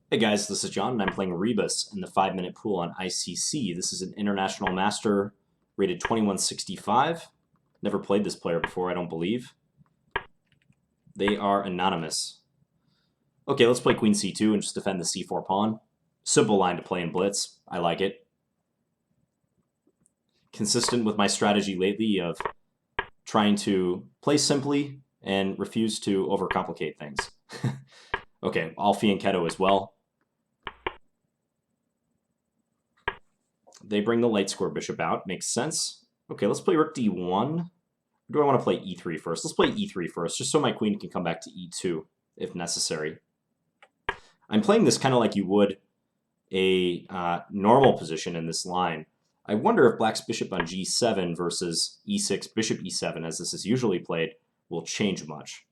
Hey guys, this is John, and I'm playing Rebus in the 5-minute pool on ICC. This is an international master rated 2165. Never played this player before, I don't believe. They are anonymous. Okay, let's play Queen C2 and just defend the C4 pawn. Simple line to play in Blitz. I like it. Consistent with my strategy lately of trying to play simply and refuse to overcomplicate things. Okay, I'll fianchetto as well. They bring the light square bishop out. Makes sense. Okay, let's play rook d1. Or do I want to play e3 first? Let's play e3 first, just so my queen can come back to e2 if necessary. I'm playing this kind of like you would a normal position in this line. I wonder if black's bishop on g7 versus e6, bishop e7, as this is usually played, will change much.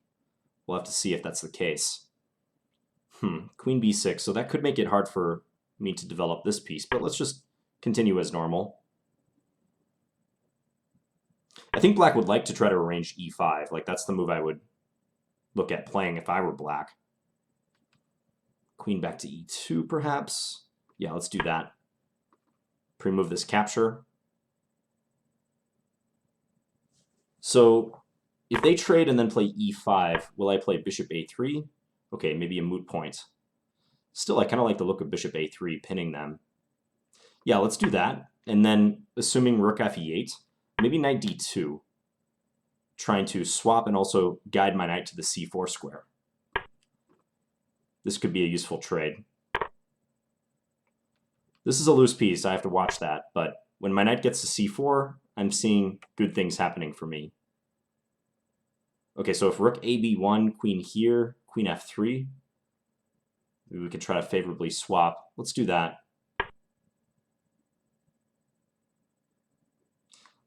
We'll have to see if that's the case. Queen b6, so that could make it hard for me to develop this piece, but let's just continue as normal. I think black would like to try to arrange e5. Like, that's the move I would look at playing if I were black. Queen back to e2, perhaps. Yeah, let's do that. Pre-move this capture. So if they trade and then play e5, will I play bishop a3? Okay, maybe a moot point. Still, I kind of like the look of bishop a3, pinning them. Yeah, let's do that. And then, assuming rook f e8, maybe knight d2, trying to swap and also guide my knight to the c4 square. This could be a useful trade. This is a loose piece, I have to watch that, but when my knight gets to c4, I'm seeing good things happening for me. Okay, so if rook ab1, queen here, queen f3, maybe we could try to favorably swap. Let's do that.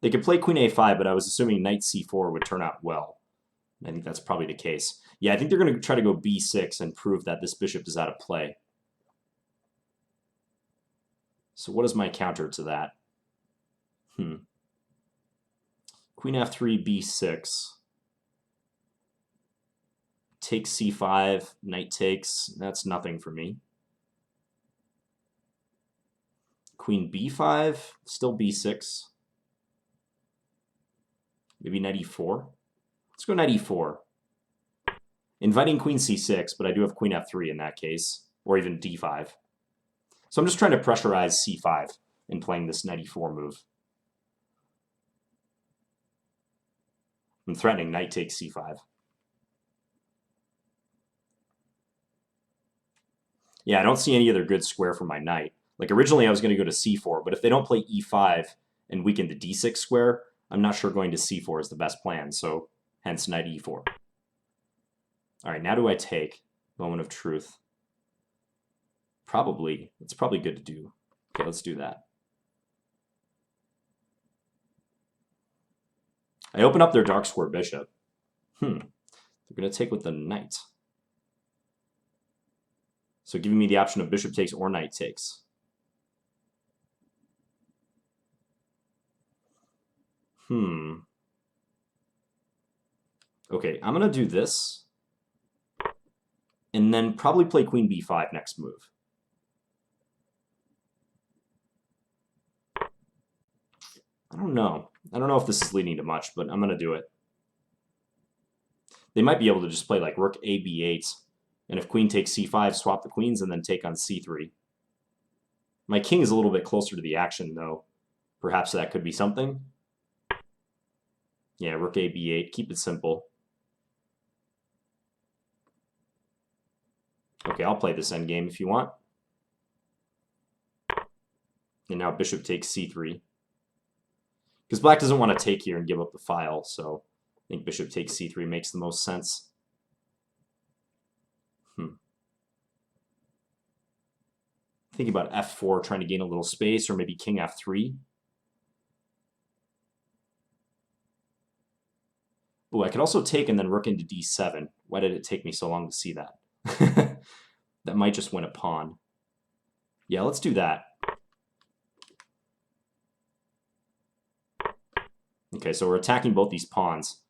They could play queen a5, but I was assuming knight c4 would turn out well. I think that's probably the case. Yeah, I think they're going to try to go b6 and prove that this bishop is out of play. So what is my counter to that? Queen f3, b6. Take c5, knight takes. That's nothing for me. Queen b5, still b6. Maybe knight e4. Let's go knight e4. Inviting queen c6, but I do have queen f3 in that case, or even d5. So I'm just trying to pressurize c5 in playing this knight e4 move. I'm threatening knight takes c5. Yeah, I don't see any other good square for my knight. Like, originally I was going to go to c4, but if they don't play e5 and weaken the d6 square, I'm not sure going to c4 is the best plan, so hence knight e4. All right, now do I take? Moment of truth. Probably. It's probably good to do. Okay, let's do that. I open up their dark square bishop. They're going to take with the knight. So giving me the option of bishop takes or knight takes. Okay, I'm going to do this. And then probably play queen b5 next move. I don't know. I don't know if this is leading to much, but I'm going to do it. They might be able to just play like rook a b8. And if queen takes c5, swap the queens and then take on c3. My king is a little bit closer to the action, though. Perhaps that could be something. Yeah, rook a b8. Keep it simple. Okay, I'll play this endgame if you want. And now bishop takes c3. Because black doesn't want to take here and give up the file, so I think bishop takes c3 makes the most sense. Thinking about f4, trying to gain a little space, or maybe king f3. Oh, I could also take and then rook into d7. Why did it take me so long to see that? That might just win a pawn. Yeah, let's do that. Okay, so we're attacking both these pawns.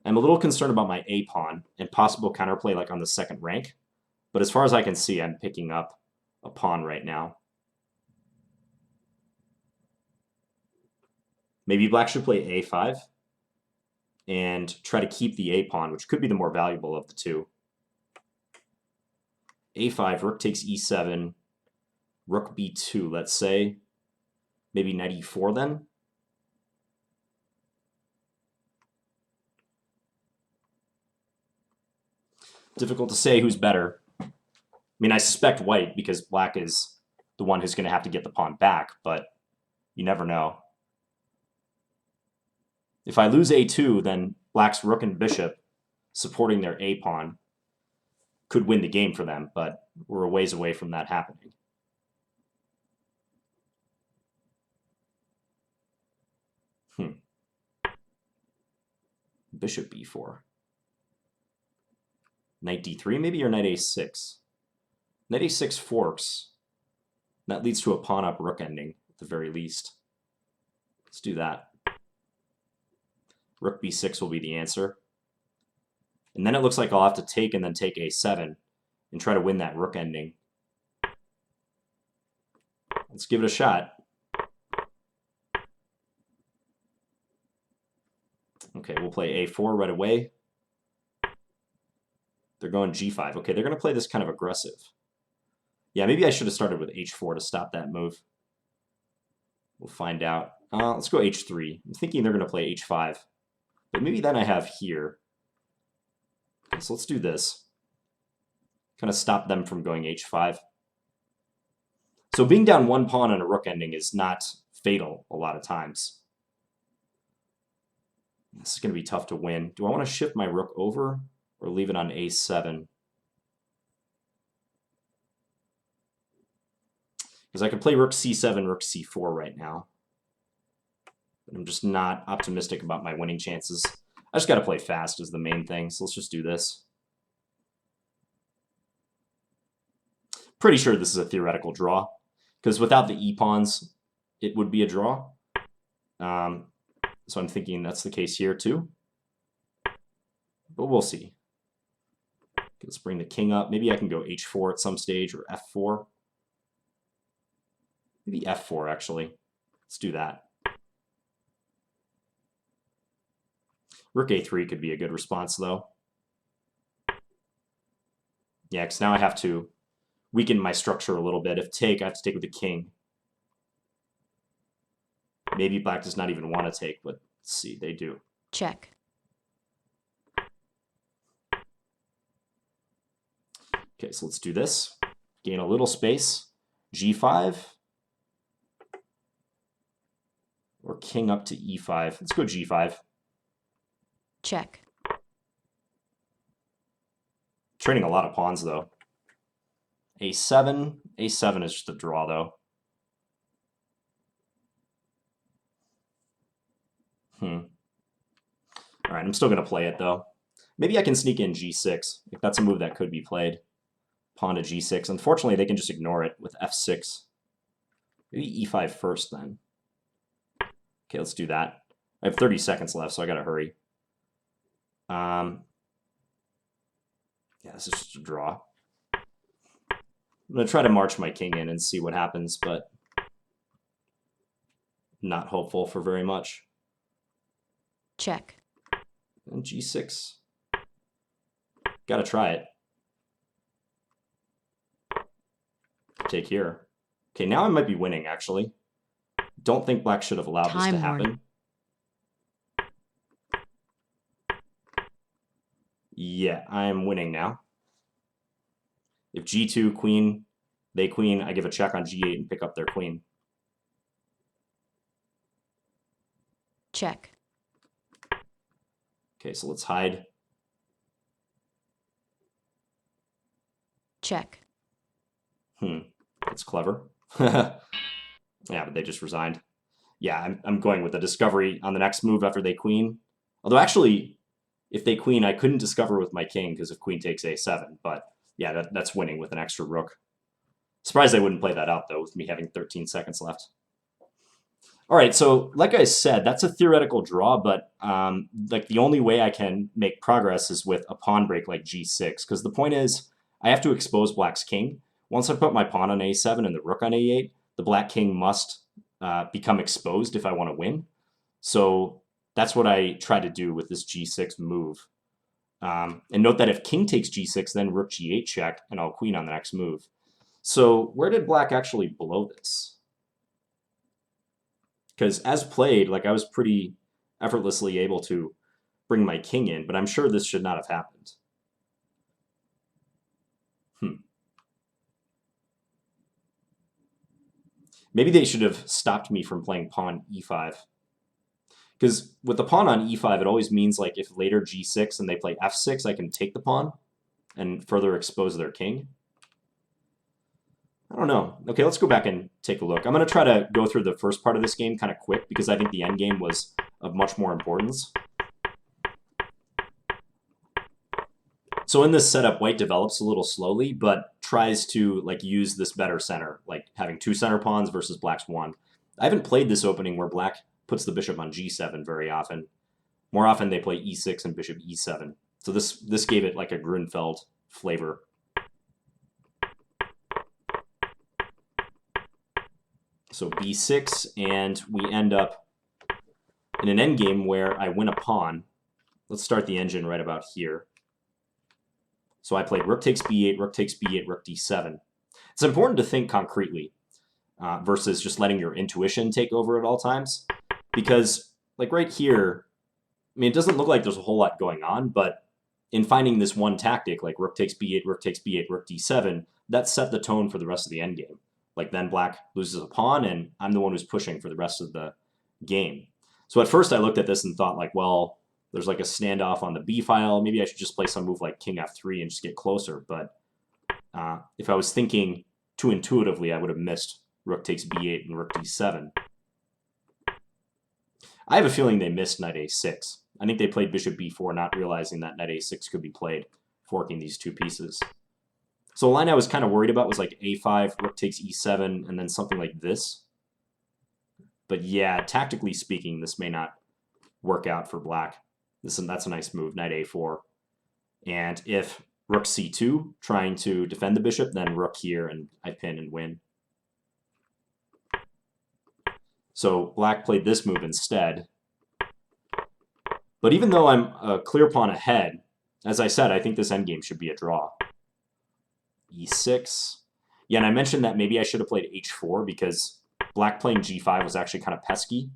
I'm a little concerned about my a pawn and possible counterplay like on the second rank. But as far as I can see, I'm picking up a pawn right now. Maybe black should play a5 and try to keep the a pawn, which could be the more valuable of the two. a5, rook takes e7, rook b2, let's say. Maybe knight e4 then? Difficult to say who's better. I mean, I suspect white because black is the one who's going to have to get the pawn back, but you never know. If I lose a2, then black's rook and bishop supporting their a pawn could win the game for them, but we're a ways away from that happening. Bishop b4. Knight d3 maybe, or knight a6? Knight a6 forks. That leads to a pawn up rook ending, at the very least. Let's do that. Rook b6 will be the answer. And then it looks like I'll have to take and then take a7 and try to win that rook ending. Let's give it a shot. Okay, we'll play a4 right away. They're going g5. Okay, they're going to play this kind of aggressive. Yeah, maybe I should have started with h4 to stop that move. We'll find out. Let's go h3. I'm thinking they're going to play h5. But maybe then I have here. Okay, so let's do this. Kind of stop them from going h5. So being down one pawn on a rook ending is not fatal a lot of times. This is going to be tough to win. Do I want to shift my rook over or leave it on a7? Because I could play rook c7, rook c4 right now. But I'm just not optimistic about my winning chances. I just got to play fast is the main thing, so let's just do this. Pretty sure this is a theoretical draw, because without the e-pawns, it would be a draw. So I'm thinking that's the case here too. But we'll see. Let's bring the king up. Maybe I can go h4 at some stage, or f4. Maybe f4, actually. Let's do that. Rook a3 could be a good response, though. Yeah, because now I have to weaken my structure a little bit. If take, I have to take with the king. Maybe black does not even want to take, but let's see, they do. Check. Okay, so let's do this. Gain a little space. g5. Or king up to e5. Let's go g5. Check. Trading a lot of pawns, though. a7. a7 is just a draw, though. All right, I'm still going to play it, though. Maybe I can sneak in g6. If that's a move that could be played. Pawn to g6. Unfortunately, they can just ignore it with f6. Maybe e5 first, then. Okay, let's do that. I have 30 seconds left, so I got to hurry. Yeah, this is just a draw. I'm going to try to march my king in and see what happens, but not hopeful for very much. Check. And g6. Got to try it. Take here. Okay, now I might be winning, actually. Don't think black should have allowed this to happen. Yeah, I am winning now. If g2, queen, they queen, I give a check on g8 and pick up their queen. Check. Okay, so let's hide. Check. That's clever. Yeah, but they just resigned. Yeah, I'm going with the discovery on the next move after they queen. Although actually, if they queen, I couldn't discover with my king because if queen takes a7. But yeah, that's winning with an extra rook. Surprised they wouldn't play that out, though, with me having 13 seconds left. All right, so like I said, that's a theoretical draw, but like the only way I can make progress is with a pawn break like g6, because the point is I have to expose black's king. Once I put my pawn on a7 and the rook on a8, the black king must become exposed if I want to win. So that's what I try to do with this g6 move. And note that if king takes g6, then rook g8 check, and I'll queen on the next move. So where did black actually blow this? Because as played, like I was pretty effortlessly able to bring my king in, but I'm sure this should not have happened. Maybe they should have stopped me from playing pawn e5. Because with the pawn on e5, it always means like if later g6 and they play f6, I can take the pawn and further expose their king. I don't know. Okay, let's go back and take a look. I'm going to try to go through the first part of this game kind of quick because I think the endgame was of much more importance. So in this setup, white develops a little slowly, but tries to like use this better center, like having 2 center pawns versus black's 1. I haven't played this opening where black puts the bishop on g7 very often. More often they play e6 and bishop e7. So this gave it like a Grunfeld flavor. So b6, and we end up in an endgame where I win a pawn. Let's start the engine right about here. So I played rook takes b8, rook takes b8, rook d7. It's important to think concretely versus just letting your intuition take over at all times. Because, like right here, I mean, it doesn't look like there's a whole lot going on, but in finding this one tactic, like rook takes b8, rook takes b8, rook d7, that set the tone for the rest of the endgame. Like then black loses a pawn, and I'm the one who's pushing for the rest of the game. So at first I looked at this and thought like, well, there's like a standoff on the b file. Maybe I should just play some move like king f3 and just get closer. But if I was thinking too intuitively, I would have missed rook takes b8 and rook d7. I have a feeling they missed knight a6. I think they played bishop b4, not realizing that knight a6 could be played, forking these 2 pieces. So the line I was kind of worried about was like a5, rook takes e7, and then something like this. But yeah, tactically speaking, this may not work out for black. That's a nice move, knight a4. And if rook c2, trying to defend the bishop, then rook here, and I pin and win. So black played this move instead. But even though I'm a clear pawn ahead, as I said, I think this endgame should be a draw. e6. Yeah, and I mentioned that maybe I should have played h4 because black playing g5 was actually kind of pesky.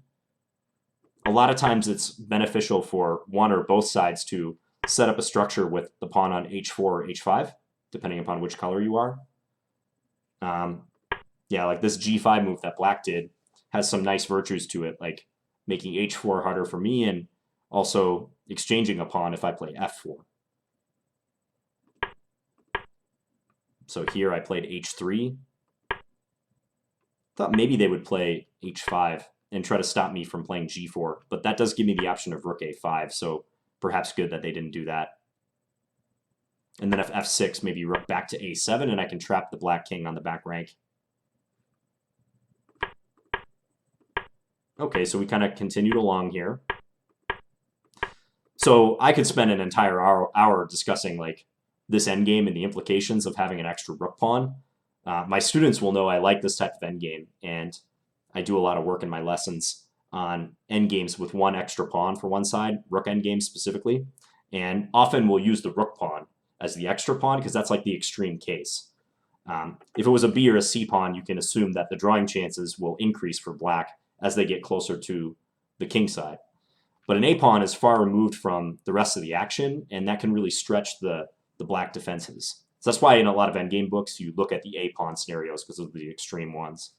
A lot of times it's beneficial for one or both sides to set up a structure with the pawn on h4 or h5, depending upon which color you are. Yeah, like this g5 move that black did has some nice virtues to it, like making h4 harder for me and also exchanging a pawn if I play f4. So here I played h3. Thought maybe they would play h5 and try to stop me from playing g4, but that does give me the option of rook a5, so perhaps good that they didn't do that. And then if f6, maybe rook back to a7, and I can trap the black king on the back rank. Okay, so we kind of continued along here. So I could spend an entire hour discussing like this endgame and the implications of having an extra rook pawn. My students will know I like this type of endgame, and I do a lot of work in my lessons on endgames with one extra pawn for one side, rook endgames specifically, and often we'll use the rook pawn as the extra pawn because that's like the extreme case. If it was a b or a c pawn, you can assume that the drawing chances will increase for black as they get closer to the king side. But an a pawn is far removed from the rest of the action, and that can really stretch the black defenses. So that's why in a lot of endgame books you look at the a pawn scenarios because of the extreme ones.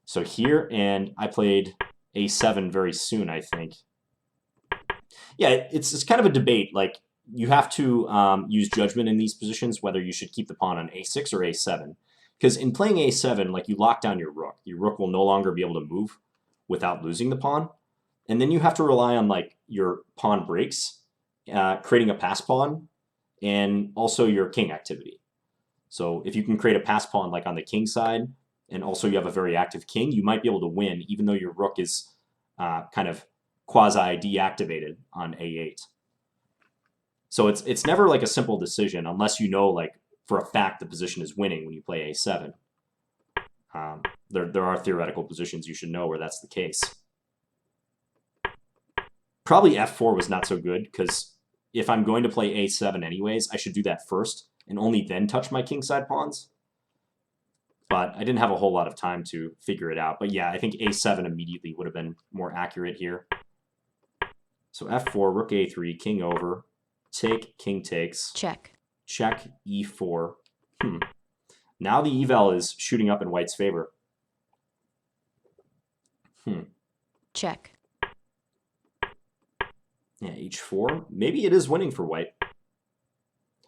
So here, and I played a7 very soon, I think. Yeah, it's kind of a debate. Like, you have to use judgment in these positions, whether you should keep the pawn on a6 or a7. Because in playing a7, like, you lock down your rook. Your rook will no longer be able to move without losing the pawn. And then you have to rely on, like, your pawn breaks, creating a pass pawn, and also your king activity. So if you can create a pass pawn, like, on the king side, and also you have a very active king, you might be able to win, even though your rook is kind of quasi-deactivated on a8. So it's never like a simple decision unless you know like for a fact the position is winning when you play a7. There are theoretical positions you should know where that's the case. Probably f4 was not so good because if I'm going to play a7 anyways, I should do that first and only then touch my kingside pawns. But I didn't have a whole lot of time to figure it out. But yeah, I think a7 immediately would have been more accurate here. So f4, rook a3, king over, take, king takes. Check. Check, e4. Now the eval is shooting up in white's favor. Check. Yeah, h4. Maybe it is winning for white.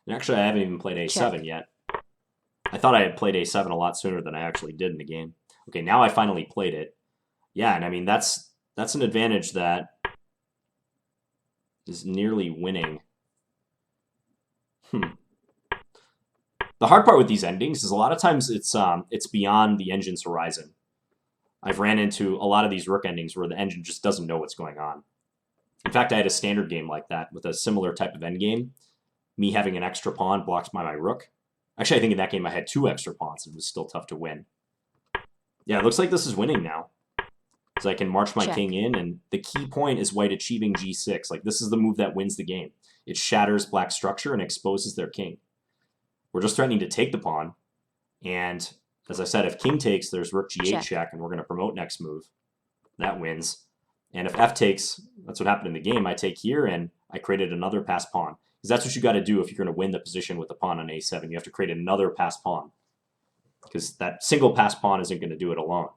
And actually, I haven't even played a7 yet. I thought I had played a7 a lot sooner than I actually did in the game. Okay, now I finally played it. Yeah, and I mean, that's an advantage that is nearly winning. The hard part with these endings is a lot of times it's beyond the engine's horizon. I've ran into a lot of these rook endings where the engine just doesn't know what's going on. In fact, I had a standard game like that with a similar type of endgame. Me having an extra pawn blocked by my rook. Actually, I think in that game I had 2 extra pawns. It was still tough to win. Yeah, it looks like this is winning now. So I can march my king in, and the key point is white achieving g6. Like, this is the move that wins the game. It shatters black's structure and exposes their king. We're just threatening to take the pawn, and as I said, if king takes, there's rook g8 check, and we're going to promote next move. That wins. And if f takes, that's what happened in the game. I take here, and I created another passed pawn. Because that's what you got to do if you're going to win the position with the pawn on a7. You have to create another passed pawn. Because that single passed pawn isn't going to do it alone.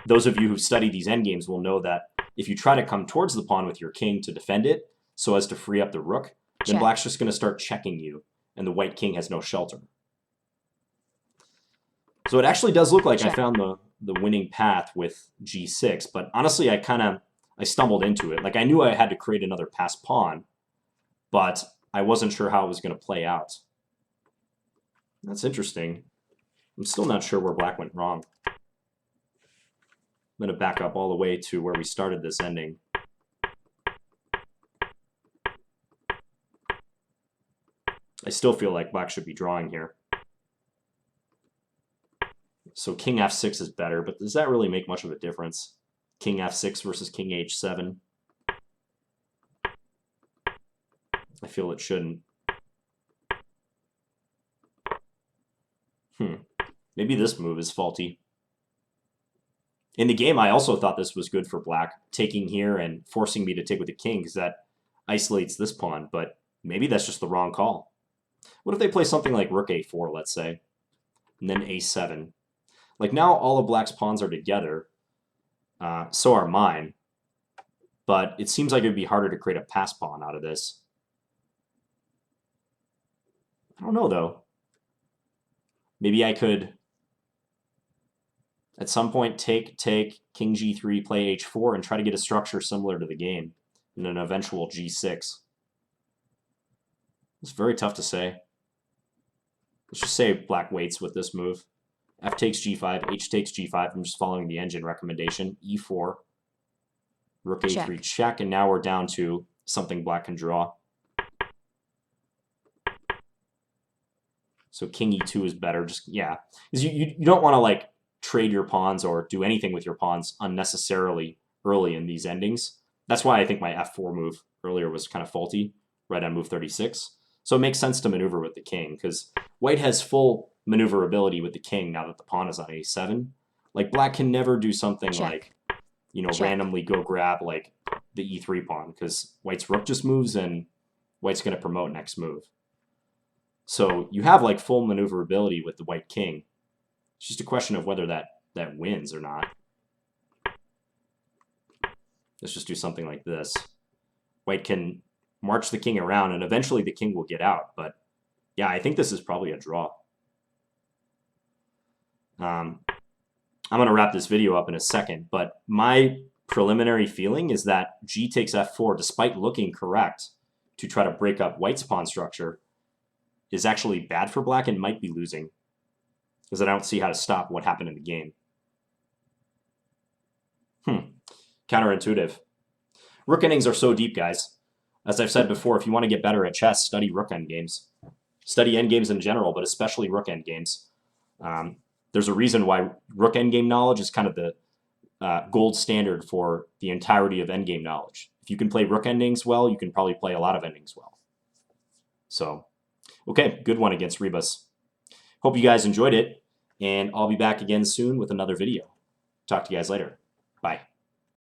Those of you who study these endgames will know that if you try to come towards the pawn with your king to defend it, so as to free up the rook, then black's just going to start checking you, and the white king has no shelter. So it actually does look like I found the winning path with g6, but honestly, I stumbled into it. Like, I knew I had to create another passed pawn, but I wasn't sure how it was going to play out. That's interesting. I'm still not sure where black went wrong. I'm going to back up all the way to where we started this ending. I still feel like black should be drawing here. So king f6 is better, but does that really make much of a difference? King f6 versus king h7? I feel it shouldn't. Maybe this move is faulty. In the game, I also thought this was good for black, taking here and forcing me to take with the king, because that isolates this pawn, but maybe that's just the wrong call. What if they play something like rook a4, let's say, and then a7? Like, now all of black's pawns are together, so are mine, but it seems like it would be harder to create a pass pawn out of this. I don't know, though. Maybe I could, at some point, take, king g3, play h4, and try to get a structure similar to the game in an eventual g6. It's very tough to say. Let's just say black waits with this move. F takes g5, h takes g5. I'm just following the engine recommendation. e4, rook a3 check, and now we're down to something black can draw. So king e2 is better. Just, yeah. Because you don't want to, like, trade your pawns or do anything with your pawns unnecessarily early in these endings. That's why I think my f4 move earlier was kind of faulty, right on move 36. So it makes sense to maneuver with the king, because white has full maneuverability with the king now that the pawn is on a7. Like, black can never do something like, you know, randomly go grab, like, the e3 pawn, because white's rook just moves and white's going to promote next move. So you have, like, full maneuverability with the white king. It's just a question of whether that wins or not. Let's just do something like this. White can march the king around, and eventually the king will get out. But, yeah, I think this is probably a draw. I'm going to wrap this video up in a second, but my preliminary feeling is that g takes f4, despite looking correct to try to break up white's pawn structure, is actually bad for black and might be losing, because I don't see how to stop what happened in the game. Counterintuitive. Rook endings are so deep, guys. As I've said before, if you want to get better at chess, study rook endgames. Study endgames in general, but especially rook endgames. There's a reason why rook endgame knowledge is kind of the gold standard for the entirety of endgame knowledge. If you can play rook endings well, you can probably play a lot of endings well. So, okay, good one against Rebus. Hope you guys enjoyed it, and I'll be back again soon with another video. Talk to you guys later. Bye.